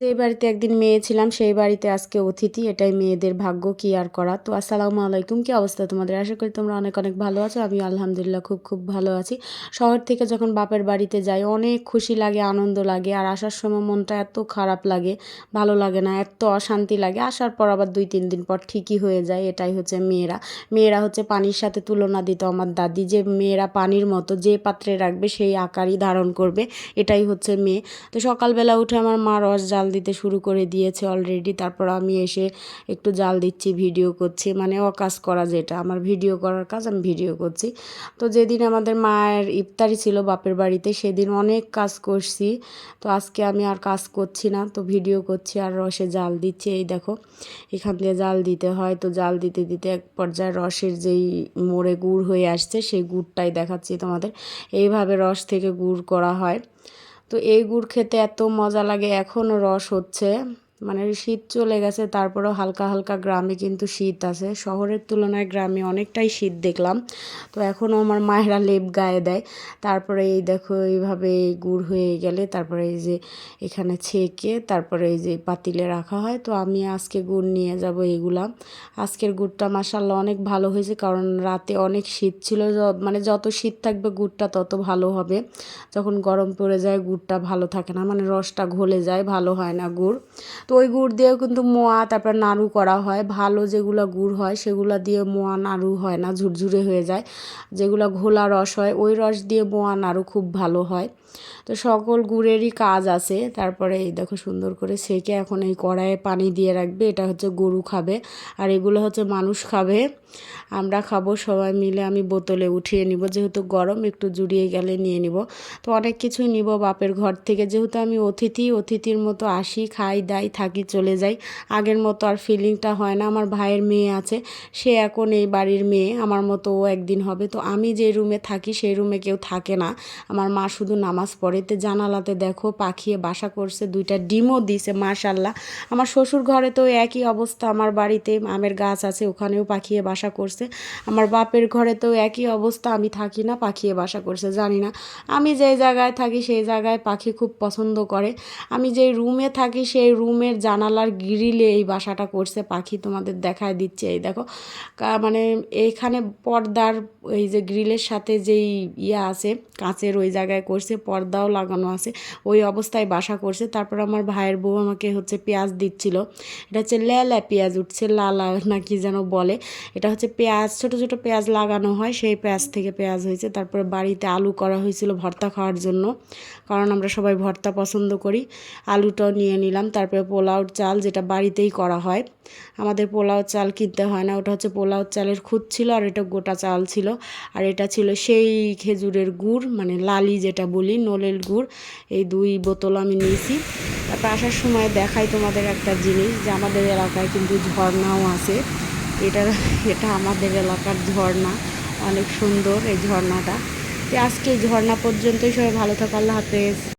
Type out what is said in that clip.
যেই বাড়িতে একদিন মেয়ে ছিলাম সেই বাড়িতে আজকে অতিথি, এটাই মেয়েদের ভাগ্য, কি আর করা। তো আসসালামু আলাইকুম, কি অবস্থা তোমাদের? আশা করি তোমরা অনেক অনেক ভালো আছো। আমি আলহামদুলিল্লাহ খুব খুব ভালো আছি। শহর থেকে যখন বাপের বাড়িতে যাই অনেক খুশি লাগে, আনন্দ লাগে, আর আসার সময় মনটা এত খারাপ লাগে, ভালো লাগে না, এত অশান্তি লাগে। আসার পর আবার 2-3 দিন পর ঠিকই হয়ে যায়। এটাই হচ্ছে মেয়েরা। মেয়েরা হচ্ছে পানির সাথে তুলনা দিত আমার দাদি, যে মেয়েরা পানির মতো, যে পাত্রে রাখবে সেই আকারই ধারণ করবে, এটাই হচ্ছে মেয়ে। তো সকালবেলা উঠে আমার মা রস জাল দিতে শুরু করে দিয়েছে অলরেডি। তারপর আমি এসে একটু জাল দিচ্ছি, ভিডিও করছি, মানে কাজ করা, যেটা আমার ভিডিও করার কাজ, আমি ভিডিও করছি। তো যেদিন আমাদের মায়ের ইফতারি ছিল বাপের বাড়িতে, সেদিন অনেক কাজ করছি। তো আজকে আমি আর কাজ করছি না, তো ভিডিও করছি আর রসে জাল দিচ্ছি। এই দেখো, এখান দিয়ে জাল দিতে হয়। তো জাল দিতে দিতে এক পর্যায়ে রসের যেই মোড়ে গুড় হয়ে আসছে, সেই গুড়টাই দেখাচ্ছি তোমাদের। এইভাবে রস থেকে গুড় করা হয়। তো এই গুড় খেতে এত মজা লাগে। এখনও রস হচ্ছে, মানে শীত চলে গেছে, তারপরেও হালকা হালকা গ্রামে কিন্তু শীত আছে। শহরের তুলনায় গ্রামে অনেকটাই শীত দেখলাম। তো এখনও আমার মায়েরা লেপ গায়ে দেয়। তারপরে এই দেখো, এইভাবে গুড় হয়ে গেলে তারপরে এই যে এখানে ছেঁকে তারপরে এই যে পাতিলে রাখা হয়। তো আমি আজকে গুড় নিয়ে যাব এগুলা। আজকের গুড়টা মাশাআল্লাহ অনেক ভালো হয়েছে, কারণ রাতে অনেক শীত ছিল। মানে যত শীত থাকবে গুড়টা তত ভালো হবে। যখন গরম পড়ে যায় গুড়টা ভালো থাকে না, মানে রসটা ঘলে যায়, ভালো হয় না গুড়। তো ওই গুড় দিয়েও কিন্তু মোয়া, তারপর নাড়ু করা হয়। ভালো যেগুলো গুড় হয় সেগুলো দিয়ে মোয়া নাড়ু হয় না, ঝুরঝুরে হয়ে যায়। যেগুলো ঘোলা রস হয় ওই রস দিয়ে মোয়া নাড়ু খুব ভালো হয়। তো সকল গুড়েরই কাজ আছে। তারপরে এই দেখো সুন্দর করে সেঁকে এখন এই কড়াইয়ে পানি দিয়ে রাখবে। এটা হচ্ছে গরু খাবে, আর এগুলো হচ্ছে মানুষ খাবে, আমরা খাবো সবাই মিলে। আমি বোতলে উঠিয়ে নিব, যেহেতু গরম, একটু জুড়িয়ে গেলে নিয়ে নিব। তো অনেক কিছুই নিব বাপের ঘর থেকে, যেহেতু আমি অতিথি, অতিথির মতো আসি, খাই দাই, থাকি, চলে যাই। আগের মতো আর ফিলিংটা হয় না। আমার ভাইয়ের মেয়ে আছে, সে এখন এই বাড়ির মেয়ে, আমার মতো ও একদিন হবে। তো আমি যে রুমে থাকি সেই রুমে কেউ থাকে না, আমার মা শুধু নামাজ পড়ে। তো জানালাতে দেখো পাখিয়ে বাসা করছে, 2টা ডিমও দিছে মাশাল্লাহ। আমার শ্বশুর ঘরে তো একই অবস্থা, আমার বাড়িতে আমের গাছ আছে, ওখানেও পাখিয়ে বাসা করছে। আমার বাপের ঘরে তো একই অবস্থা, আমি থাকি না, পাখিয়ে বাসা করছে। জানি না, আমি যেই জায়গায় থাকি সেই জায়গায় পাখি খুব পছন্দ করে। আমি যেই রুমে থাকি সেই রুমের জানালার গ্রিলে এই বাসাটা করছে পাখি, তোমাদের দেখায় দিচ্ছে। এই দেখো, মানে এইখানে পর্দার, এই যে গ্রিলের সাথে যেই ইয়া আছে কাঁচের, ওই জায়গায় করছে, পর্দাও লাগানো আছে, ওই অবস্থায় বাসা করছে। তারপর আমার ভাইয়ের বউ আমাকে হচ্ছে পেঁয়াজ দিচ্ছিল। এটা হচ্ছে লেলা পেঁয়াজ উঠছে, লালা না কি যেন বলে। এটা হচ্ছে পেঁয়াজ, ছোট ছোট পেঁয়াজ লাগানো হয়, সেই পেঁয়াজ থেকে পেঁয়াজ হয়েছে। তারপরে বাড়িতে আলু করা হয়েছিল ভর্তা খাওয়ার জন্য, কারণ আমরা সবাই ভর্তা পছন্দ করি। আলুটাও নিয়ে নিলাম। তারপরে পোলাওর চাল, যেটা বাড়িতেই করা হয়, আমাদের পোলাও চাল কিনতে হয় না। ওটা হচ্ছে পোলাও চালের খুদ ছিল, আর এটা গোটা চাল ছিল। আর এটা ছিল সেই খেজুরের গুড়, মানে লালি যেটা বলি, নলের গুড়। এই 2 বোতল আমি নিয়েছি। তারপর আসার সময় দেখাই তোমাদের একটা জিনিস, যে আমাদের এলাকায় কিন্তু ঝর্ণাও আছে। এটা এটা আমাদের এলাকার ঝর্ণা, অনেক সুন্দর এই ঝর্ণাটা। তো আজকে এই ঝর্ণা পর্যন্তই, সবাই ভালো থাকো, আল্লাহ হাফেজ।